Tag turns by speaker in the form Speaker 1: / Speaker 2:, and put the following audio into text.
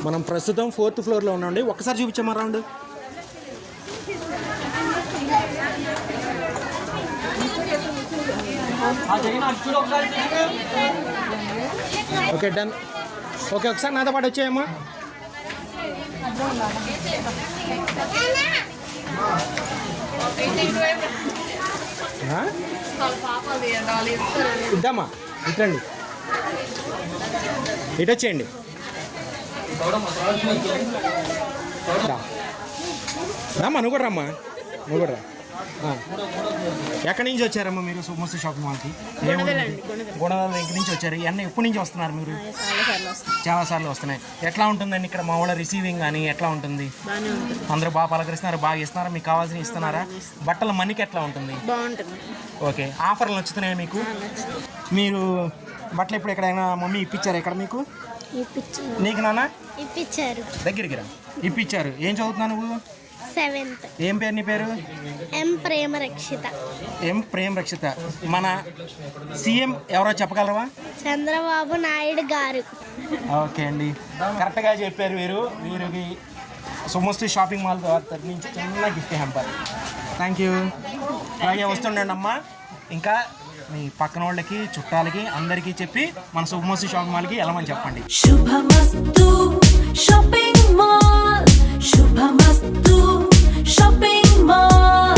Speaker 1: మనం ప్రస్తుతం 4th ఫ్లోర్లో ఉన్నామండి. ఒక్కసారి చూపించామా రౌండ్. Okay done. ఓకే ఒకసారి నాతో పాటు వచ్చాయమ్మా. ఇద్దామా ఇట్రండి, ఇటు వచ్చేయండి. రామ్మా నువ్వు కూడా రమ్మా, నువ్వు కూడా రా. ఎక్కడి నుంచి వచ్చారమ్మా మీరు సూపర్ షాపింగ్ మాల్కి? గుణదల దగ్గర నుంచి వచ్చారు. ఇవన్నీ ఎప్పటి నుంచి వస్తున్నారు మీరు? చాలాసార్లు వస్తున్నాయి. ఎట్లా ఉంటుందండి ఇక్కడ మా వాళ్ళ రిసీవింగ్ కానీ ఎట్లా ఉంటుంది? అందరూ బాగా పలకరిస్తున్నారు, బాగా ఇస్తున్నారా? మీకు కావాల్సిన ఇస్తున్నారా? బట్టల మనీకి ఎట్లా ఉంటుంది? ఓకే. ఆఫర్లు నచ్చుతున్నాయి మీకు? మీరు బట్టలు ఇప్పుడు ఎక్కడైనా మమ్మీ ఇప్పించారు ఇక్కడ మీకు? నీకు నాన్న
Speaker 2: ఇప్పించారు.
Speaker 1: దగ్గరికి రా. ఇప్పించారు. ఏం చదువుతున్నావు నువ్వు?
Speaker 2: 7th.
Speaker 1: ఏం పేరు నీ పేరు?
Speaker 2: ఎం ప్రేమరక్షిత.
Speaker 1: ఎం ప్రేమరక్షిత. మన సీఎం ఎవరో చెప్పగలరా?
Speaker 2: చంద్రబాబు నాయుడు గారు.
Speaker 1: ఓకే అండి, కరెక్ట్గా చెప్పారు. వీరికి సుమస్తు షాపింగ్ మాల్ తరఫు నుంచి చిన్న గిఫ్ట్ హ్యాంపర్. Thank you. అలాగే వస్తుండండి అమ్మా. ఇంకా మీ పక్కన వాళ్ళకి చుట్టాలకి అందరికీ చెప్పి మన సుమస్తు షాపింగ్ మాల్కి వెళ్ళమని చెప్పండి.
Speaker 3: శుభమస్తు షాపింగ్ మాల్, శుభమస్తు షాపింగ్ మాల్.